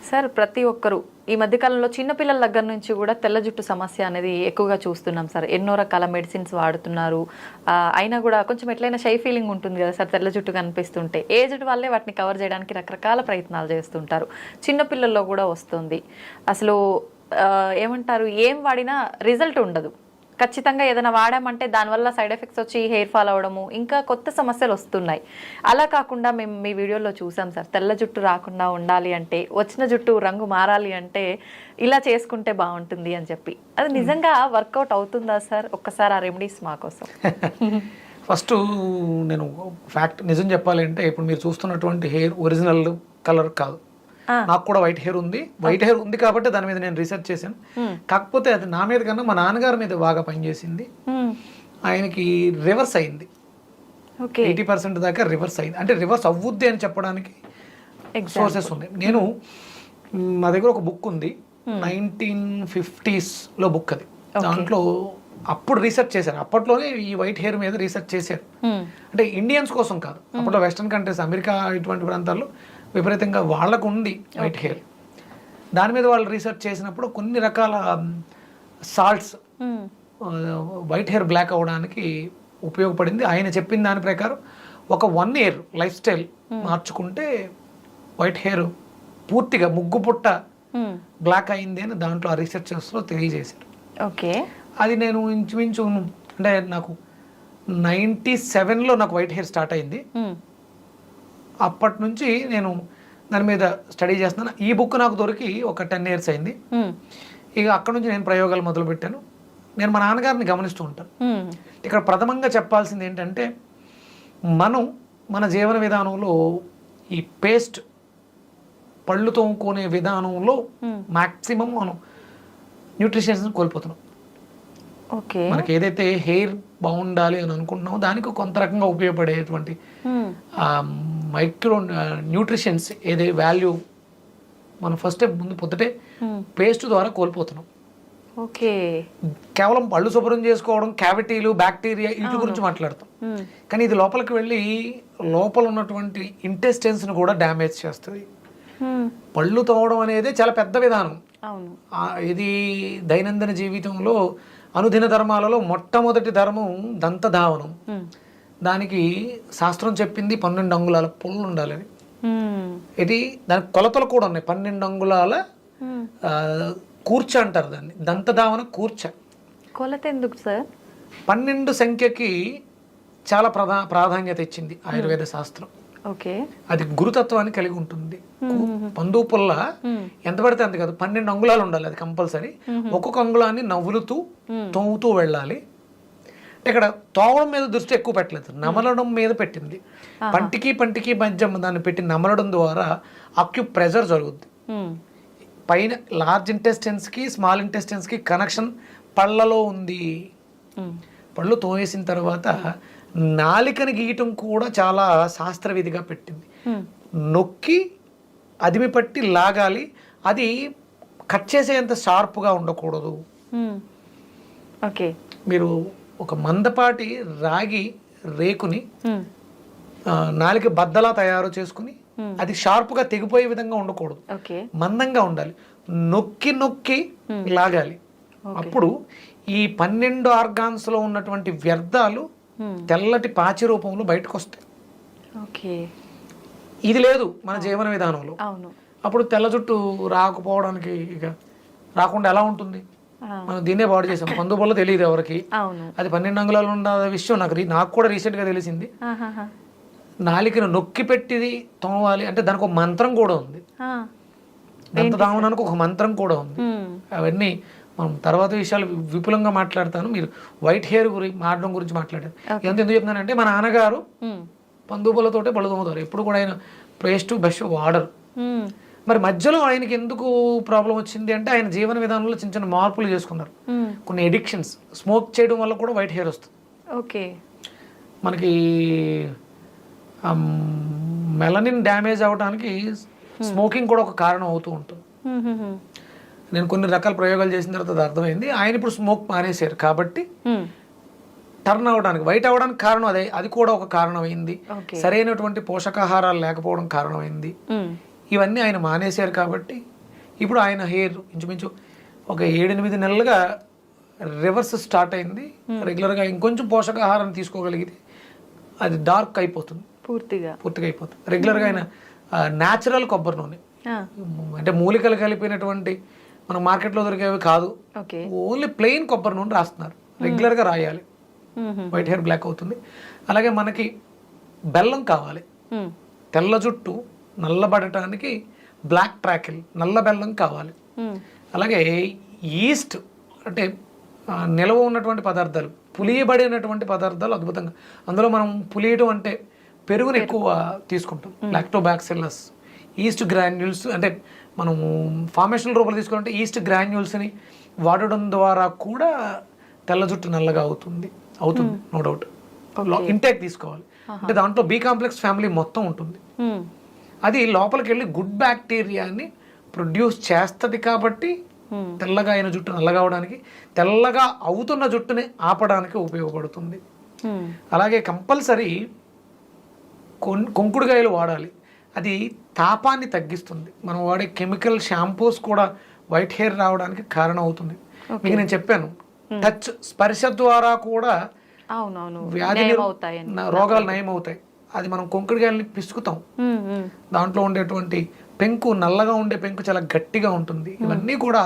Sir ప్రతి ఒక్కరు ఈ మధ్యకాలంలో చిన్నపిల్లల దగ్గర నుంచి కూడా తెల్ల జుట్టు సమస్య అనేది ఎక్కువగా చూస్తున్నాం సార్. ఎన్నో రకాల మెడిసిన్స్ వాడుతున్నారు. అయినా కూడా కొంచెం ఎట్లయినా షై ఫీలింగ్ ఉంటుంది కదా సార్ తెల్ల జుట్టు కనిపిస్తుంటే. ఏజ్డ్ వాళ్ళే వాటిని కవర్ చేయడానికి రకరకాల ప్రయత్నాలు చేస్తుంటారు. చిన్నపిల్లల్లో కూడా వస్తుంది. అసలు ఏమంటారు, ఏం వాడినా రిజల్ట్ ఉండదు. ఖచ్చితంగా ఏదైనా వాడామంటే దానివల్ల సైడ్ ఎఫెక్ట్స్ వచ్చి హెయిర్ ఫాల్ అవడము, ఇంకా కొత్త సమస్యలు వస్తున్నాయి. అలా కాకుండా మేము మీ వీడియోలో చూసాం సార్, తెల్ల జుట్టు రాకుండా ఉండాలి అంటే, వచ్చిన జుట్టు రంగు మారాలి అంటే ఇలా చేసుకుంటే బాగుంటుంది అని చెప్పి. అది నిజంగా వర్కౌట్ అవుతుందా సార్? ఒక్కసారి ఆ రెమెడీస్ మా కోసం. ఫస్ట్ నేను ఫ్యాక్ట్ నిజం చెప్పాలి అంటే, ఇప్పుడు మీరు చూస్తున్నటువంటి హెయిర్ ఒరిజినల్ కలర్ కాదు. నాకు కూడా వైట్ హెయిర్ ఉంది. వైట్ హెయిర్ ఉంది కాబట్టి దాని మీద నేను రీసెర్చ్ చేశాను. కాకపోతే అది నా మీద కన్నా మా నాన్నగారి మీద బాగా పనిచేసింది. ఆయనకి రివర్స్ అయింది. 80% దాకా రివర్స్ అయింది. అంటే రివర్స్ అవ్వుద్ది అని చెప్పడానికి సోర్సెస్ ఉన్నాయి. నేను మా దగ్గర ఒక బుక్ ఉంది, 1950s బుక్. అది దాంట్లో అప్పుడు రీసెర్చ్ చేశారు. అప్పట్లోనే ఈ వైట్ హెయిర్ మీద రీసెర్చ్ చేశారు. అంటే ఇండియన్స్ కోసం కాదు, అప్పట్లో వెస్టర్న్ కంట్రీస్, అమెరికా ఇటువంటి ప్రాంతాల్లో విపరీతంగా వాళ్ళకు ఉంది వైట్ హెయిర్. దాని మీద వాళ్ళు రీసెర్చ్ చేసినప్పుడు కొన్ని రకాల సాల్ట్స్ వైట్ హెయిర్ బ్లాక్ అవ్వడానికి ఉపయోగపడింది. ఆయన చెప్పిన దాని ప్రకారం ఒక 1 year లైఫ్ స్టైల్ మార్చుకుంటే వైట్ హెయిర్ పూర్తిగా ముగ్గు పుట్ట బ్లాక్ అయింది అని దాంట్లో ఆ రీసెర్చర్స్లో తెలియజేశారు. ఓకే, అది నేను ఇంచుమించు అంటే నాకు 97లో నాకు వైట్ హెయిర్ స్టార్ట్ అయింది. అప్పటి నుంచి నేను దాని మీద స్టడీ చేస్తున్నాను. ఈ బుక్ నాకు దొరికి ఒక 10 years అయింది. ఇక అక్కడ నుంచి నేను ప్రయోగాలు మొదలుపెట్టాను. నేను మా నాన్నగారిని గమనిస్తూ ఉంటాను. ఇక్కడ ప్రథమంగా చెప్పాల్సింది ఏంటంటే, మనం మన జీవన విధానంలో ఈ పేస్ట్ పళ్ళు తోముకునే విధానంలో మ్యాక్సిమం మనం న్యూట్రిషన్స్ కోల్పోతున్నాం. ఓకే, మనకి ఏదైతే హెయిర్ బాగుండాలి అని అనుకుంటున్నామో దానికి కొంత రకంగా ఉపయోగపడేటువంటి మైక్రో న్యూట్రిషన్స్ ఏదే వాల్యూ మనం ఫస్ట్ ముందు పొద్దుటే పేస్ట్ ద్వారా కోల్పోతున్నాం. ఓకే, కేవలం పళ్ళు శుభ్రం చేసుకోవడం, క్యావిటీలు, బ్యాక్టీరియా వీటి గురించి మాట్లాడతాం. కానీ ఇది లోపలికి వెళ్ళి లోపల ఉన్నటువంటి ఇంటెస్టైన్స్ని కూడా డ్యామేజ్ చేస్తుంది. పళ్ళు తోమడం అనేది చాలా పెద్ద విధానం. ఇది దైనందిన జీవితంలో అనుదిన ధర్మాలలో మొట్టమొదటి ధర్మం దంతధావనం. దానికి శాస్త్రం చెప్పింది 12 అంగుళాల పుల్లు ఉండాలని. ఇది దానికి కొలతలు కూడా ఉన్నాయి. 12 అంగుళాల కూర్చ అంటారు దాన్ని, దంతధావన కూర్చ. కొలత ఎందుకు సార్? 12 సంఖ్యకి చాలా ప్రాధాన్యత ఇచ్చింది ఆయుర్వేద శాస్త్రం. ఓకే, అది గురుతత్వాన్ని కలిగి ఉంటుంది. పందు పుల్ల ఎంత పడితే అంత కాదు, 12 అంగుళాలు ఉండాలి. అది కంపల్సరీ. ఒక్కొక్క అంగుళాన్ని నవ్వులుతూ తోముతూ వెళ్ళాలి. ఇక్కడ తోవడం మీద దృష్టి ఎక్కువ పెట్టలేదు, నమలడం మీద పెట్టింది. పంటికి మధ్య దాన్ని పెట్టి నమలడం ద్వారా అక్యు ప్రెజర్ జరుగుద్ది. పైన లార్జ్ ఇంటెస్టైన్స్కి స్మాల్ ఇంటెస్టైన్స్కి కనెక్షన్ పళ్ళలో ఉంది. పళ్ళు తోవేసిన తర్వాత నాలికని గీయటం కూడా చాలా శాస్త్రవిధిగా పెట్టింది. నొక్కి అదిమి పట్టి లాగాలి. అది కట్ చేసేంత షార్ప్గా ఉండకూడదు. ఓకే, మీరు ఒక మందపాటి రాగి రేకుని నాలిక బద్దలా తయారు చేసుకుని అది షార్ప్గా తెగిపోయే విధంగా ఉండకూడదు, మందంగా ఉండాలి. నొక్కి నొక్కి లాగాలి. అప్పుడు ఈ 12 ఆర్గాన్స్లో ఉన్నటువంటి వ్యర్థాలు తెల్లటి పాచి రూపంలో బయటకు వస్తాయి. ఇది లేదు మన జీవన విధానంలో. అప్పుడు తెల్ల జుట్టు రాకపోవడానికి ఇక రాకుండా ఎలా ఉంటుంది? మనం దీన్నే పాడు చేసాం. పందు వల్ల తెలియదు ఎవరికి. అది 12 అంగుళాలు ఉన్న విషయం నాకు కూడా రీసెంట్ గా తెలిసింది. నాలికను నొక్కి పెట్టిది తోమాలి అంటే దానికి ఒక మంత్రం కూడా ఉంది. దంతధావనానికి ఒక మంత్రం కూడా ఉంది. అవన్నీ మనం తర్వాత విషయాలు విపులంగా మాట్లాడతాను. మీరు వైట్ హెయిర్ మారడం గురించి మాట్లాడారు. ఎందుకు చెప్తున్నానంటే, మా నాన్నగారు పందుపులతోటే పళ్ళు తోముతారు. ఎప్పుడు కూడా ఆయన పేస్ట్ బ్రష్ వాడరు. మరి మధ్యలో ఆయనకి ఎందుకు ప్రాబ్లం వచ్చింది అంటే, ఆయన జీవన విధానంలో చిన్న చిన్న మార్పులు చేసుకున్నారు. కొన్ని ఎడిక్షన్స్, స్మోక్ చేయడం వల్ల కూడా వైట్ హెయిర్ వస్తుంది. ఓకే, మనకి మెలనిన్ డ్యామేజ్ అవడానికి స్మోకింగ్ కూడా ఒక కారణం అవుతూ ఉంటుంది. నేను కొన్ని రకాల ప్రయోగాలు చేసిన తర్వాత అది అర్థమైంది. ఆయన ఇప్పుడు స్మోక్ మానేశారు కాబట్టి టర్న్ అవడానికి, వైట్ అవడానికి కారణం అదే. అది కూడా ఒక కారణమైంది. సరైనటువంటి పోషకాహారాలు లేకపోవడం కారణమైంది. ఇవన్నీ ఆయన మానేశారు కాబట్టి ఇప్పుడు ఆయన హెయిర్ ఇంచుమించు ఒక 7-8 నెలలుగా రివర్స్ స్టార్ట్ అయింది. రెగ్యులర్గా ఇంకొంచెం పోషకాహారాన్ని తీసుకోగలిగితే అది డార్క్ అయిపోతుంది, పూర్తిగా అయిపోతుంది. రెగ్యులర్గా ఆయన న్యాచురల్ కొబ్బరి నూనె, అంటే మూలికలు కలిపినటువంటి మన మార్కెట్లో దొరికేవి కాదు, ఓన్లీ ప్లెయిన్ కొబ్బరి నూనె రాస్తున్నారు. రెగ్యులర్గా రాయాలి, వైట్ హెయిర్ బ్లాక్ అవుతుంది. అలాగే మనకి బెల్లం కావాలి, తెల్ల జుట్టు నల్లబడటానికి బ్లాక్ ట్రాకిల్ నల్ల బెల్లం కావాలి. అలాగే ఈస్ట్ అంటే నిల్వ ఉన్నటువంటి పదార్థాలు, పులియబడినటువంటి పదార్థాలు అద్భుతంగా. అందులో మనం పులియటం అంటే పెరుగును ఎక్కువ తీసుకుంటాం. లాక్టోబాక్సిల్లస్, ఈస్ట్ గ్రాన్యూల్స్, అంటే మనము ఫార్మేషన్ రూపంలో తీసుకుంటే ఈస్ట్ గ్రాన్యూల్స్ని వాడడం ద్వారా కూడా తెల్ల జుట్టు నల్లగా అవుతుంది, నో డౌట్. ఇంటేక్ తీసుకోవాలి, అంటే దాంట్లో బి కాంప్లెక్స్ ఫ్యామిలీ మొత్తం ఉంటుంది. అది లోపలికి వెళ్ళి గుడ్ బ్యాక్టీరియాని ప్రొడ్యూస్ చేస్తుంది కాబట్టి తెల్లగా అయిన జుట్టు నల్లగా అవడానికి, తెల్లగా అవుతున్న జుట్టుని ఆపడానికి ఉపయోగపడుతుంది. అలాగే కంపల్సరీ కొంకుడుగాయలు వాడాలి, అది తాపాన్ని తగ్గిస్తుంది. మనం వాడే కెమికల్ షాంపూస్ కూడా వైట్ హెయిర్ రావడానికి కారణం అవుతుంది. మీకు నేను చెప్పాను, టచ్ స్పర్శ ద్వారా కూడా వ్యాధి రోగాలు నయం అవుతాయి. అది మనం కొంకుడుగాయలని పిసుకుతాం, దాంట్లో ఉండేటువంటి పెంకు, నల్లగా ఉండే పెంకు చాలా గట్టిగా ఉంటుంది. ఇవన్నీ కూడా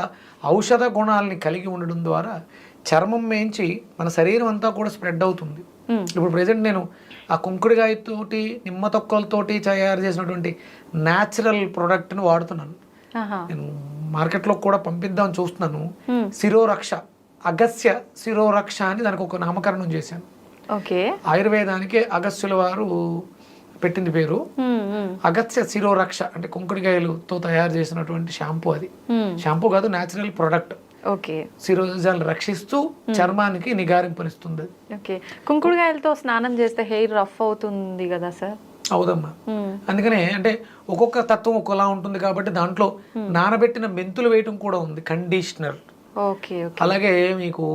ఔషధ గుణాలని కలిగి ఉండడం ద్వారా చర్మం మేంచి మన శరీరం అంతా కూడా స్ప్రెడ్ అవుతుంది. ఇప్పుడు ప్రెసెంట్ నేను ఆ కుంకుడుగాయతోటి నిమ్మ తొక్కలతోటి తయారు చేసినటువంటి న్యాచురల్ ప్రోడక్ట్ని వాడుతున్నాను. నేను మార్కెట్లో కూడా పంపిద్దామని చూస్తున్నాను. శిరోరక్ష, అగస్య శిరోరక్ష అని దానికి ఒక నామకరణం చేశాను. ఆయుర్వేదానికి అగస్యుల వారు పెట్టింది పేరు. అగస్య శిరోరక్ష అంటే కుంకుడుగాయలతో తయారు చేసినటువంటి షాంపూ. అది షాంపూ కాదు, న్యాచురల్ ప్రొడక్ట్. శిరోజాలను రక్షిస్తూ చర్మానికి నిగారింపునిస్తుంది. కుంకుడుగాయలతో స్నానం చేస్తే హెయిర్ రఫ్ అవుతుంది కదా సార్? అవుదమ్మా, అందుకనే అంటే ఒక్కొక్క తత్వం ఒక్కోలా ఉంటుంది కాబట్టి దాంట్లో నానబెట్టిన మెంతులు వేయటం కూడా ఉంది, కండిషనర్. అలాగే మీకు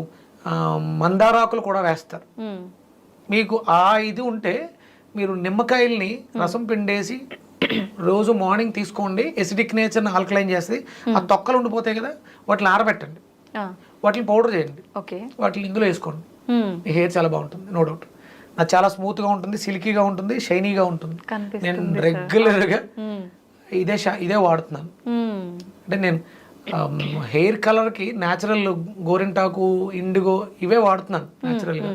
మందారాకులు కూడా వేస్తారు. మీకు ఆ ఇది ఉంటే మీరు నిమ్మకాయల్ని రసం పిండేసి రోజు మార్నింగ్ తీసుకోండి, ఎసిడిక్ నేచర్ని ఆల్కలైన్ చేస్తే ఆ తొక్కలు ఉండిపోతాయి కదా, వాటిని ఆరబెట్టండి, వాటిని పౌడర్ చేయండి, వాటిని ఇందులో వేసుకోండి. మీ హెయిర్ చాలా బాగుంటుంది, నో డౌట్. నాకు చాలా స్మూత్గా ఉంటుంది, సిల్కీగా ఉంటుంది, షైనీగా ఉంటుంది. నేను రెగ్యులర్గా ఇదే వాడుతున్నాను. అంటే నేను హెయిర్ కలర్కి న్యాచురల్ గోరింటాకు, ఇండిగో ఇవే వాడుతున్నాను న్యాచురల్గా.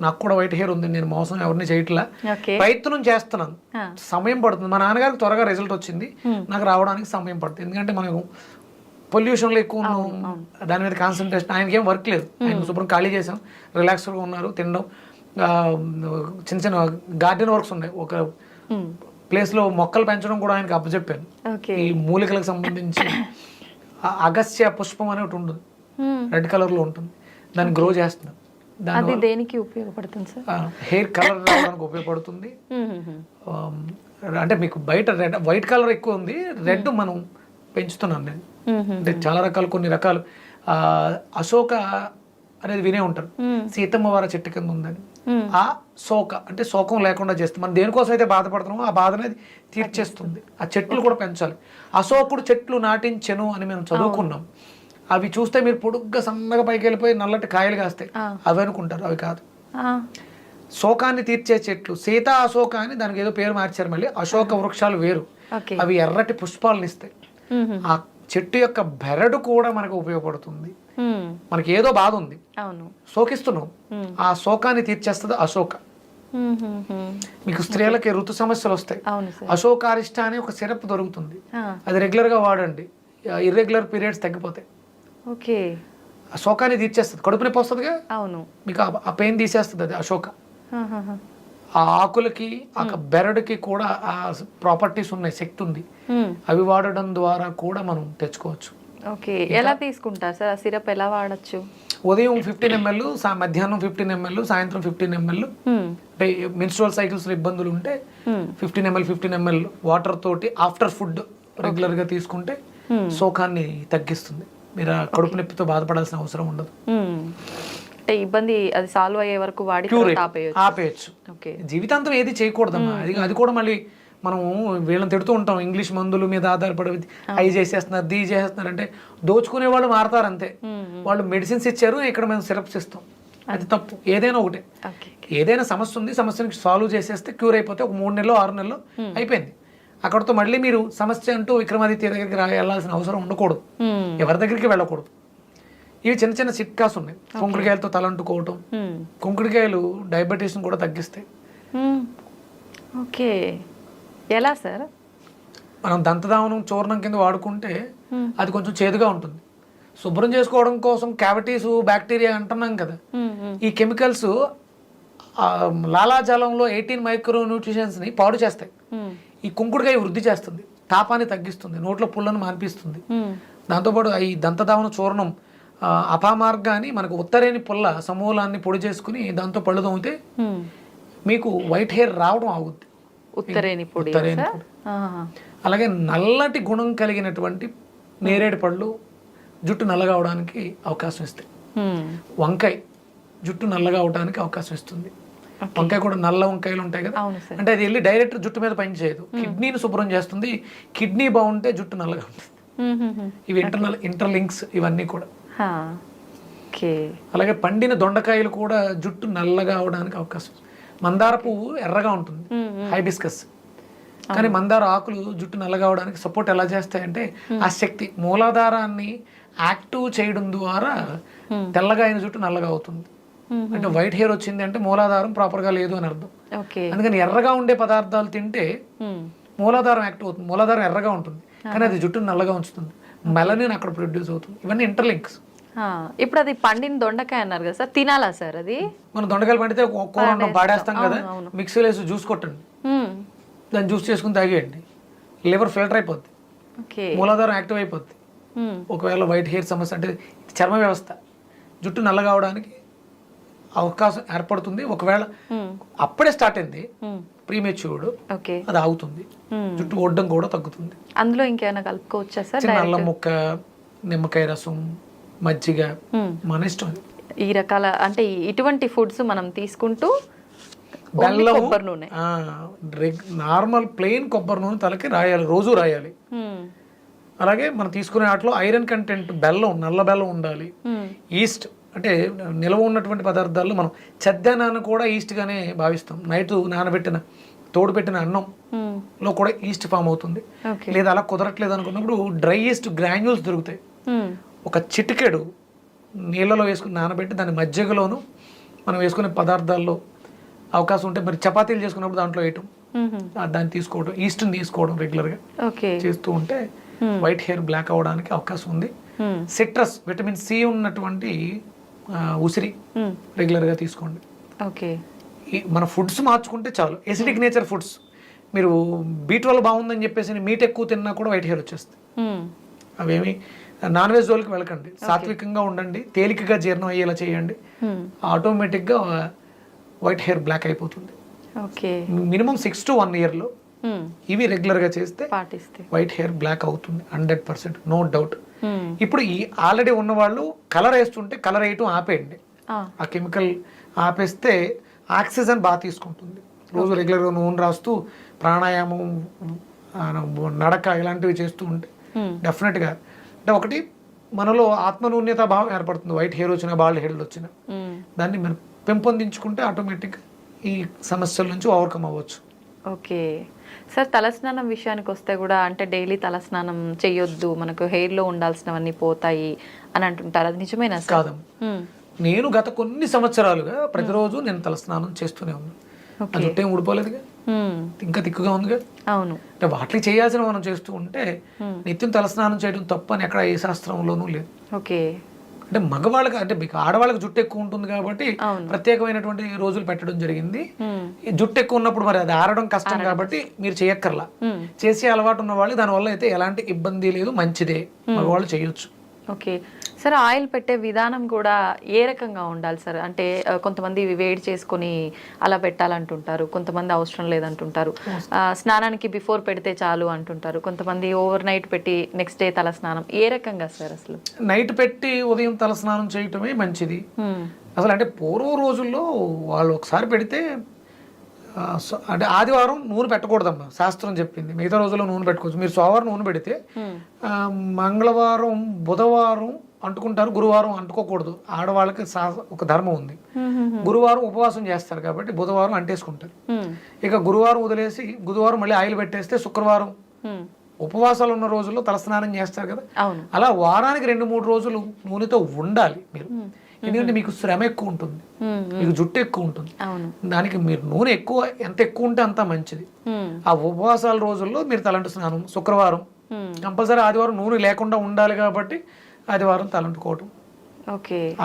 నాకు కూడా వైట్ హెయిర్ ఉంది, నేను మోసం ఎవరిని చేయట్లా, ప్రయత్నం చేస్తున్నాను. సమయం పడుతుంది. మా నాన్నగారికి త్వరగా రిజల్ట్ వచ్చింది, నాకు రావడానికి సమయం పడుతుంది. ఎందుకంటే మనకు పొల్యూషన్లో ఎక్కువ ఉన్నాం, దాని మీద కాన్సన్ట్రేషన్. ఆయనకి ఏం వర్క్ లేదు, ఆయన శుభ్రం ఖాళీ చేసాం, రిలాక్స్గా ఉన్నారు, తినడం, చిన్న చిన్న గార్డెన్ వర్క్స్ ఉన్నాయి. ఒక ప్లేస్లో మొక్కలు పెంచడం కూడా ఆయనకి అప్పచెప్పాను. ఈ మూలికలకు సంబంధించి అగస్య పుష్పం అని ఒకటి ఉంటుంది, రెడ్ కలర్లో ఉంటుంది, దాన్ని గ్రో చేస్తున్నాను. అది దేనికి ఉపయోగపడుతుంది సార్? హెయిర్ కలర్ రావడానికి ఉపయోగపడుతుంది. అంటే మీకు బయట రెడ్, వైట్ కలర్ ఎక్కువ ఉంది, రెడ్ మనం పెంచుతున్నాను నేను. అంటే చాలా రకాలు, కొన్ని రకాలు అశోక అనేది వినే ఉంటారు, సీతమ్మ వారి చెట్టు కింద ఉందని. ఆ శోక అంటే శోకం లేకుండా చేస్తుంది. మనం దేనికోసం అయితే బాధపడుతున్నామో ఆ బాధ అనేది తీర్చేస్తుంది. ఆ చెట్లు కూడా పెంచాలి. అశోకుడు చెట్లు నాటించెను అని మేము చదువుకున్నాం. అవి చూస్తే మీరు పొడుగ్గా సన్నగా పైకి వెళ్ళిపోయి నల్లటి కాయలు కాస్తాయి, అవి అనుకుంటారు, అవి కాదు. శోకాన్ని తీర్చే చెట్లు సీతా అశోక అని దానికి ఏదో పేరు మార్చారు. మళ్ళీ అశోక వృక్షాలు వేరు, అవి ఎర్రటి పుష్పాలను ఇస్తాయి. ఆ చెట్టు యొక్క బెరడు కూడా మనకు ఉపయోగపడుతుంది. మనకి ఏదో బాధ ఉంది, శోకిస్తున్నాం, ఆ శోకాన్ని తీర్చేస్తుంది అశోక. మీకు స్త్రీలకి ఋతు సమస్యలు వస్తాయి, అశోకారిష్ట అని ఒక సిరప్ దొరుకుతుంది, అది రెగ్యులర్ గా వాడండి, ఇర్రెగ్యులర్ పీరియడ్స్ తగ్గిపోతాయి. ఆ శోకాన్ని తీర్చేస్తుంది, కడుపు నొప్పి వస్తుందిగా, మీకు ఆ పెయిన్ తీసేస్తుంది అది అశోక. ఆ ఆకులకి, ఆ బెరడుకి కూడా ఆ ప్రాపర్టీస్ ఉన్నాయి, శక్తి ఉంది. అవి వాడడం ద్వారా కూడా మనం తెచ్చుకోవచ్చు. ఎలా తీసుకుంటారు సార్? సిరప్ ఎలా వాడచ్చు? ఉదయం 15 ml, మధ్యాహ్నం 15 ml, సాయంత్రం 15 ml. అంటే మెన్స్ట్రువల్ సైకిల్స్ లో ఇబ్బందులు ఉంటే 15 ml వాటర్ తోటి ఆఫ్టర్ ఫుడ్ రెగ్యులర్ గా తీసుకుంటే శోకాన్ని తగ్గిస్తుంది. మీరు కడుపు నొప్పితో బాధపడాల్సిన అవసరం ఉండదు. ఇబ్బంది అది సాల్వ్ అయ్యే వరకు వాడి ఆపేయచ్చు. జీవితాంతం ఏది చేయకూడదమ్మా. అది కూడా మళ్ళీ మనం వీళ్ళని తిడుతూ ఉంటాం, ఇంగ్లీష్ మందుల మీద ఆధారపడి అవి చేసేస్తున్నారు, దీ చేసేస్తున్నారు అంటే దోచుకునే వాళ్ళు మారతారు అంతే. వాళ్ళు మెడిసిన్స్ ఇచ్చారు, ఇక్కడ మేము సిరప్స్ ఇస్తాం, అది తప్పు. ఏదైనా ఒకటే, ఏదైనా సమస్య ఉంది, సమస్యని సాల్వ్ చేసేస్తే క్యూర్ అయిపోతే ఒక 3 నెలలో 6 నెలలో అయిపోయింది. అక్కడతో మళ్ళీ మీరు సమస్య అంటూ విక్రమాదిత్య దగ్గరికి వెళ్ళాల్సిన అవసరం ఉండకూడదు, ఎవరి దగ్గరికి వెళ్ళకూడదు. ఇవి చిన్న చిన్న చిట్కాస్ ఉన్నాయి. కుంకుడికాయలతో తలంటుకోవటం, కుంకుడికాయలు డయాబెటీస్ని కూడా తగ్గిస్తాయి. ఓకే, ఎలా సార్? మనం దంతధావనం చూర్ణం కింద వాడుకుంటే అది కొంచెం చేదుగా ఉంటుంది. శుభ్రం చేసుకోవడం కోసం క్యావిటీస్, బ్యాక్టీరియా అంటున్నాం కదా, ఈ కెమికల్స్ లాలాజలంలో 18 మైక్రో న్యూట్రిషన్స్ని పాడు చేస్తాయి. ఈ కుంకుడుకాయ వృద్ధి చేస్తుంది, తాపాన్ని తగ్గిస్తుంది, నోట్లో పుల్లను మాన్పిస్తుంది. దాంతోపాటు ఈ దంతధావన చూర్ణం అపామార్గాన్ని, మనకు ఉత్తరేని పుల్ల సమూలాన్ని పొడి చేసుకుని దాంతో పళ్ళు తోమితే మీకు వైట్ హెయిర్ రావడం ఆగుద్ది. ఉత్తరేని పొడి. అలాగే నల్లటి గుణం కలిగినటువంటి నేరేడు పళ్ళు జుట్టు నల్లగా అవడానికి అవకాశం ఇస్తాయి. వంకాయ జుట్టు నల్లగా అవడానికి అవకాశం ఇస్తుంది. వంకాయ కూడా నల్ల వంకాయలు ఉంటాయి కదా, అంటే అది వెళ్ళి డైరెక్ట్ జుట్టు మీద పని చేయదు, కిడ్నీని శుభ్రం చేస్తుంది. కిడ్నీ బాగుంటే జుట్టు నల్లగా ఉంటుంది. ఇవి ఇంటర్లింక్స్ ఇవన్నీ కూడా. అలాగే పండిన దొండకాయలు కూడా జుట్టు నల్లగా అవడానికి అవకాశం. మందార పువ్వు ఎర్రగా ఉంటుంది, హైబిస్కస్, కానీ మందార ఆకులు జుట్టు నల్లగా అవడానికి సపోర్ట్ ఎలా చేస్తాయంటే ఆ శక్తి, మూలాధారాన్ని యాక్టివ్ చేయడం ద్వారా తెల్లగా అయిన జుట్టు నల్లగా అవుతుంది. అంటే వైట్ హెయిర్ వచ్చింది అంటే మూలాధారం ప్రాపర్ గా లేదు అని అర్థం. అందుకని ఎర్రగా ఉండే పదార్థాలు తింటే మూలాధారం యాక్టివ్ అవుతుంది. మూలాధారం ఎర్రగా ఉంటుంది కానీ అది జుట్టును నల్లగా ఉంచుతుంది, మెలనిన్ అక్కడ ప్రొడ్యూస్ అవుతుంది. ఇవన్నీ ఇంటర్లింక్స్. ఇప్పుడు అది పండిన దొండకాయ అన్నారు కదా సార్, తినాలా సార్ అది? మనం దొండకాయలు పండితే కూర పాడేస్తాం కదా, మిక్సీలో వేసి జ్యూస్ కొట్టండి, దాన్ని జ్యూస్ చేసుకుని తాగేయండి, లివర్ ఫిల్టర్ అయిపోద్ది, మూలాధారం యాక్టివ్ అయిపోద్ది. ఒకవేళ వైట్ హెయిర్ సమస్య అంటే చర్మ వ్యవస్థ, జుట్టు నల్లగా అవడానికి అవకాశం ఏర్పడుతుంది. ఒకవేళ అప్పుడే స్టార్ట్ అయింది ప్రీమెచ్యూర్డ్, అది ఆగుతుంది, జుట్టు ఒడ్డం కూడా తగ్గుతుంది. అందులో ఇంకేమైనా కలుపుకోవచ్చా సార్? అల్లం ముక్క, నిమ్మకాయ రసం, మజ్జిగ, మన ఇష్టం. ఈ రకాల అంటే ఇటువంటి ఫుడ్స్ మనం తీసుకుంటూ బెల్లం, కొబ్బరి నూనె, నార్మల్ ప్లెయిన్ కొబ్బరి నూనె తలకి రాయాలి, రోజు రాయాలి. అలాగే మనం తీసుకునే వాటిలో ఐరన్ కంటెంట్, బెల్లం, నల్ల బెల్లం ఉండాలి. ఈస్ట్ అంటే నిల్వ ఉన్నటువంటి పదార్థాల్లో మనం చెద్దనాన్ని కూడా ఈస్ట్ గానే భావిస్తాం. నైట్ నానబెట్టిన తోడు పెట్టిన అన్నంలో కూడా ఈస్ట్ ఫామ్ అవుతుంది. లేదా అలా కుదరట్లేదు అనుకున్నప్పుడు డ్రై ఈస్ట్ గ్రాన్యూల్స్ దొరుకుతాయి. ఒక చిటికెడు నీళ్ళలో వేసుకుని నానబెట్టి దాని మజ్జిగలోను మనం వేసుకునే పదార్థాల్లో అవకాశం ఉంటే, మరి చపాతీలు చేసుకున్నప్పుడు దాంట్లో వేయటం, దాన్ని తీసుకోవడం, ఈస్ట్ని తీసుకోవడం రెగ్యులర్గా చేస్తూ ఉంటే వైట్ హెయిర్ బ్లాక్ అవడానికి అవకాశం ఉంది. సిట్రస్, విటమిన్ సి ఉన్నటువంటి ఉసిరి రెగ్యులర్గా తీసుకోండి. మన ఫుడ్స్ మార్చుకుంటే చాలు. ఎసిడిక్ నేచర్ ఫుడ్స్, మీరు B12 బాగుందని చెప్పేసి మీట్ ఎక్కువ తిన్నా కూడా వైట్ హెయిర్ వచ్చేస్తుంది. అవేమి నాన్ వెజ్ జోలికి వెళ్ళకండి, సాత్వికంగా ఉండండి, తేలికగా జీర్ణం అయ్యేలా చేయండి, ఆటోమేటిక్గా వైట్ హెయిర్ బ్లాక్ అయిపోతుంది. మినిమం 6 to 1 year ఇవి రెగ్యులర్గా చేస్తే వైట్ హెయిర్ బ్లాక్ అవుతుంది 100%, నో డౌట్. ఇప్పుడు ఈ ఆల్రెడీ ఉన్న వాళ్ళు కలర్ వేస్తుంటే కలర్ వేయటం ఆపేయండి. ఆ కెమికల్ ఆపేస్తే ఆక్సిజన్ బాగా తీసుకుంటుంది. రోజు రెగ్యులర్గా నూనె రాస్తూ ప్రాణాయామం, నడక ఇలాంటివి చేస్తూ ఉంటే డెఫినెట్గా అంటే ఒకటి మనలో ఆత్మనూన్యత భావం ఏర్పడుతుంది. వైట్ హెయిర్ వచ్చినా, బాల్డ్ హెయిర్ వచ్చినా దాన్ని మనం పెంపొందించుకుంటే ఆటోమేటిక్గా ఈ సమస్యల నుంచి ఓవర్కమ్ అవ్వచ్చు. ఓకే సార్, తలస్నానం విషయానికి వస్తే కూడా అంటే డైలీ తలస్నానం చేయొద్దు, మనకు హెయిర్లో ఉండాల్సినవన్నీ పోతాయి అని అంటుంటారు, అది నిజమేనా సార్? కాదు, నేను గత కొన్ని సంవత్సరాలుగా ప్రతిరోజు నేను తలస్నానం చేస్తూనే ఉన్నాను. ఆ జుట్టు ఏం ఊడిపోలేదుగా, ఇంకా తిక్కుగా ఉందిగా. అవును, అంటే వాటికి చేయాల్సిన మనం చేస్తూ ఉంటే నిత్యం తలస్నానం చేయడం తప్పు అని ఎక్కడ ఏ శాస్త్రంలోనూ లేదు. ఓకే, అంటే మగవాళ్ళకి, అంటే ఆడవాళ్ళకి జుట్టు ఎక్కువ ఉంటుంది కాబట్టి ప్రత్యేకమైనటువంటి రోజులు పెట్టడం జరిగింది. జుట్టు ఎక్కువ ఉన్నప్పుడు మరి అది ఆరడం కష్టం కాబట్టి మీరు చేయక్కర్లా. చేసే అలవాటు ఉన్న వాళ్ళు దానివల్ల అయితే ఎలాంటి ఇబ్బంది లేదు, మంచిదే, మగవాళ్ళు చేయొచ్చు. ఓకే సార్, ఆయిల్ పెట్టే విధానం కూడా ఏ రకంగా ఉండాలి సార్? అంటే కొంతమంది వేడి చేసుకొని అలా పెట్టాలంటుంటారు, కొంతమంది అవసరం లేదంటుంటారు, స్నానానికి బిఫోర్ పెడితే చాలు అంటుంటారు, కొంతమంది ఓవర్ నైట్ పెట్టి నెక్స్ట్ డే తల స్నానం. ఏ రకంగా సార్ అసలు? నైట్ పెట్టి ఉదయం తల స్నానం చేయటమే మంచిది అసలు. అంటే పూర్వ రోజుల్లో వాళ్ళు ఒకసారి పెడితే అంటే ఆదివారం నూనె పెట్టకూడదమ్మా, శాస్త్రం చెప్పింది. మిగతా రోజుల్లో నూనె పెట్టుకోవచ్చు. మీరు సోమవారం నూనె పెడితే మంగళవారం బుధవారం అంటుకుంటారు, గురువారం అంటుకోకూడదు. ఆడవాళ్ళకి ఒక ధర్మం ఉంది. గురువారం ఉపవాసం చేస్తారు కాబట్టి బుధవారం అంటేసుకుంటారు. ఇక గురువారం వదిలేసి బుధవారం మళ్ళీ ఆయిల్ పెట్టేస్తే శుక్రవారం ఉపవాసాలు ఉన్న రోజుల్లో తలస్నానం చేస్తారు కదా. అలా వారానికి 2-3 రోజులు నూనెతో ఉండాలి మీరు. ఎందుకంటే మీకు శ్రమ ఎక్కువ ఉంటుంది, మీకు జుట్టు ఎక్కువ ఉంటుంది. దానికి మీరు నూనె ఎంత ఎక్కువ ఉంటే అంత మంచిది. ఆ ఉపవాసాల రోజుల్లో మీరు తలంటు స్నానం, శుక్రవారం కంపల్సరీ, ఆదివారం నూనె లేకుండా ఉండాలి కాబట్టి ఆదివారం తలంటుకోవటం,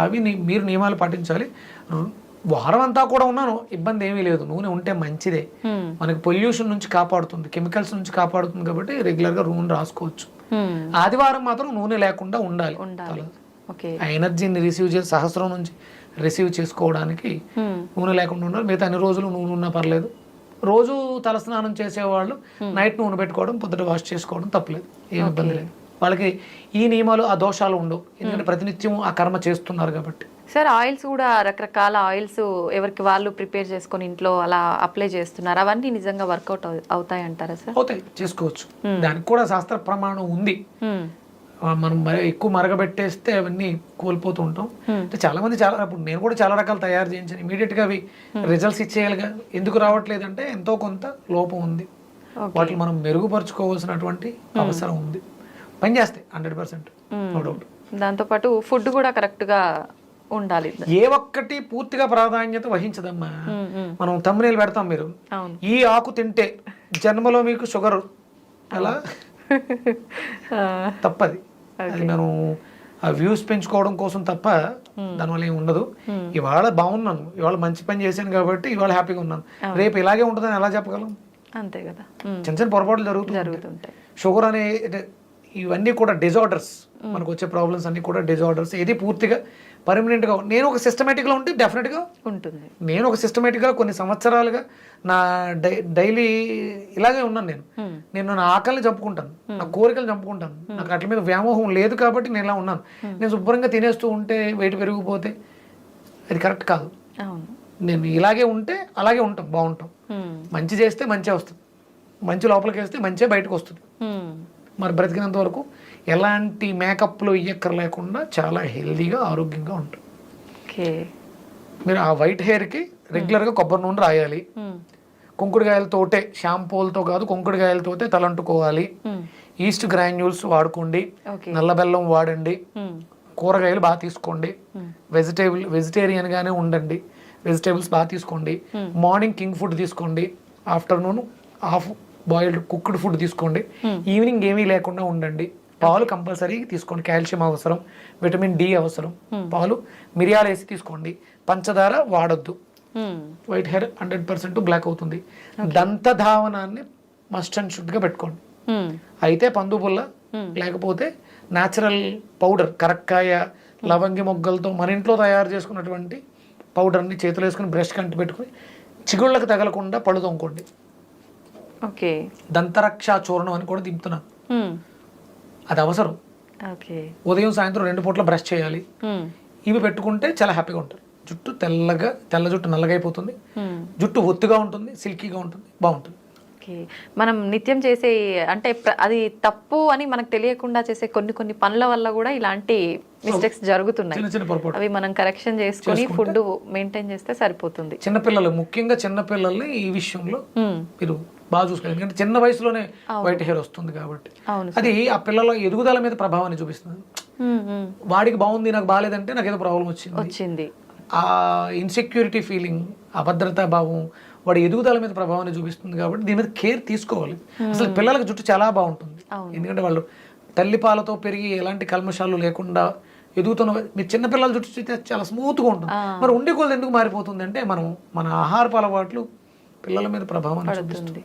అవి మీరు నియమాలు పాటించాలి. వారం అంతా కూడా ఉన్నాను, ఇబ్బంది ఏమీ లేదు. నూనె ఉంటే మంచిదే, మనకి పొల్యూషన్ నుంచి కాపాడుతుంది, కెమికల్స్ నుంచి కాపాడుతుంది కాబట్టి రెగ్యులర్ గా నూనె రాసుకోవచ్చు. ఆదివారం మాత్రం నూనె లేకుండా ఉండాలి. ఆ ఎనర్జీని సహస్రం నుంచి రిసీవ్ చేసుకోవడానికి నూనె లేకుండా ఉండాలి. మిగతా అన్ని రోజులు నూనె ఉన్నా పర్లేదు. రోజు తలస్నానం చేసేవాళ్ళు నైట్ నూనె పెట్టుకోవడం, పొద్దుట వాష్ చేసుకోవడం తప్పలేదు, ఏమి ఇబ్బంది లేదు. వాళ్ళకి ఈ నియమాలు, ఆ దోషాలు ఉండవు, ఎందుకంటే ప్రతినిత్యం ఆ కర్మ చేస్తున్నారు కాబట్టి. సార్ ఆయిల్స్ కూడా రకరకాల ఆయిల్స్ ఎవరికి వాళ్ళు ప్రిపేర్ చేసుకొని ఇంట్లో అలా అప్లై చేస్తున్నారు, అవన్నీ నిజంగా వర్కౌట్ అవుతాయి అంటారా సార్? అవుతాయి, చేసుకోవచ్చు. దానికి కూడా శాస్త్ర ప్రమాణం ఉంది. మనం ఎక్కువ మరగబెట్టేస్తే అవన్నీ కోల్పోతూ ఉంటాం. అంటే చాలా మంది ఇప్పుడు నేను కూడా చాలా రకాలు తయారు చేయించాను, ఇమీడియట్ గా అవి రిజల్ట్స్ ఇచ్చేయాలిగా. ఎందుకు రావట్లేదు అంటే ఎంతో కొంత లోపం ఉంది, వాటిని మనం మెరుగుపరుచుకోవాల్సినటువంటి అవసరం ఉంది. పని చేస్తాయి 100%, నో డౌట్. దాంతోపాటు ఫుడ్ కూడా కరెక్ట్ గా ఉండాలి. ఏ ఒక్కటి పూర్తిగా ప్రాధాన్యత వహించదమ్మా. మనం తమ్మునేలు పెడతాం, మీరు ఈ ఆకు తింటే జన్మలో మీకు షుగర్ అలా తప్పది. అది మనం ఆ వ్యూస్ పెంచుకోవడం కోసం తప్ప దానివల్ల ఏమి ఉండదు. ఇవాళ బాగున్నాను, ఇవాళ మంచి పని చేశాను కాబట్టి ఇవాళ హ్యాపీగా ఉన్నాను. రేపు ఇలాగే ఉంటుందని ఎలా చెప్పగలం? అంతే కదా, చిన్న చిన్న పొరపాట్లు జరుగుతుంటాయి. షుగర్ అనే ఇవన్నీ కూడా డిజార్డర్స్, మనకు వచ్చే ప్రాబ్లమ్స్ అన్ని కూడా డిజార్డర్స్. ఇది పూర్తిగా పర్మనెంట్ గా నేను ఒక సిస్టమేటిక్ గా ఉంటే డెఫినెట్ గా ఉంటుంది. నేను ఒక సిస్టమేటిక్ గా కొన్ని సంవత్సరాలుగా నా డైలీ ఇలాగే ఉన్నాను. నేను నా ఆకలిని చంపుకుంటాను, నా కోరికలు చంపుకుంటాను. నాకు అట్ల మీద వ్యామోహం లేదు కాబట్టి నేను ఇలా ఉన్నాను. నేను శుభ్రంగా తినేస్తూ ఉంటే వెయిట్ పెరిగిపోతే అది కరెక్ట్ కాదు. నేను ఇలాగే ఉంటే అలాగే ఉంటాం, బాగుంటాం. మంచి చేస్తే మంచి వస్తుంది, మంచి లోపలికి వేస్తే మంచి బయటకు వస్తుంది. మరి బ్రతికినంత వరకు ఎలాంటి మేకప్లు ఇయ్యక్కర లేకుండా చాలా హెల్దీగా ఆరోగ్యంగా ఉంటుంది. మీరు ఆ వైట్ హెయిర్కి రెగ్యులర్గా కొబ్బరి నూనె రాయాలి. కుంకుడుకాయలతోటే, షాంపూలతో కాదు, కుంకుడుకాయలతోటే తలంటుకోవాలి. ఈస్ట్ గ్రాన్యూల్స్ వాడుకోండి, నల్ల బెల్లం వాడండి, కూరగాయలు బాగా తీసుకోండి, వెజిటేరియన్ గానే ఉండండి, వెజిటేబుల్స్ బాగా తీసుకోండి. మార్నింగ్ కింగ్ ఫుడ్ తీసుకోండి, afternoon half boiled cooked food తీసుకోండి. ఈవినింగ్ ఏమీ లేకుండా ఉండండి. పాలు కంపల్సరీ తీసుకోండి, కాల్షియం అవసరం, విటమిన్ డి అవసరం. పాలు మిరియాలు వేసి తీసుకోండి. పంచదార వాడొద్దు, వైట్ హెయిర్ 100% బ్లాక్ అవుతుంది. దంతధావనాన్ని మస్ట్ అండ్ షుడ్ గా పెట్టుకోండి. అయితే పందుపుల్ల, లేకపోతే న్యాచురల్ పౌడర్, కరక్కాయ, లవంగి మొగ్గలతో మన ఇంట్లో తయారు చేసుకున్నటువంటి పౌడర్ని చేతులు వేసుకుని బ్రష్ కంటి పెట్టుకుని చిగుళ్ళకి తగలకుండా పళ్ళు తోముకోండి. దంతరక్ష చూర్ణం అని కూడా దింపుతున్నాను, అది అవసరం. ఉదయం సాయంత్రం 2 పూట్ల బ్రష్ చేయాలి. ఇవి పెట్టుకుంటే చాలా హ్యాపీగా ఉంటారు. జుట్టు తెల్ల జుట్టు నల్లగా అయిపోతుంది, జుట్టు ఒత్తుగా ఉంటుంది, సిల్కీగా ఉంటుంది, బాగుంటుంది. మనం నిత్యం చేసే అంటే అది తప్పు అని మనకు తెలియకుండా చేసే కొన్ని పనుల వల్ల కూడా ఇలాంటి మిస్టేక్స్ జరుగుతున్నాయి. అవి మనం కరెక్షన్ చేసుకుని ఫుడ్ మెయింటైన్ చేస్తే సరిపోతుంది. చిన్నపిల్లలు, ముఖ్యంగా చిన్నపిల్లల్ని ఈ విషయంలో మీరు బాగా చూసుకోవాలి. ఎందుకంటే చిన్న వయసులోనే వైట్ హెయిర్ వస్తుంది కాబట్టి అది ఆ పిల్లల ఎదుగుదల మీద ప్రభావాన్ని చూపిస్తుంది. వాడికి బాగుంది, నాకు బాగాలేదంటే నాకు ఏదో ప్రాబ్లం వచ్చింది. ఆ ఇన్సెక్యూరిటీ ఫీలింగ్, అభద్రతా భావం వాడి ఎదుగుదల మీద ప్రభావాన్ని చూపిస్తుంది. కాబట్టి దీని మీద కేర్ తీసుకోవాలి. అసలు పిల్లలకు జుట్టు చాలా బాగుంటుంది, ఎందుకంటే వాళ్ళు తల్లిపాలతో పెరిగి ఎలాంటి కల్మషాలు లేకుండా ఎదుగుతున్న. మీరు చిన్నపిల్లల జుట్టు చూస్తే చాలా స్మూత్గా ఉంటుంది. మరి ఉండే కొలది ఎందుకు మారిపోతుంది అంటే మన ఆహారపు అలవాట్లు పిల్లల మీద ప్రభావాన్ని చూపిస్తుంది.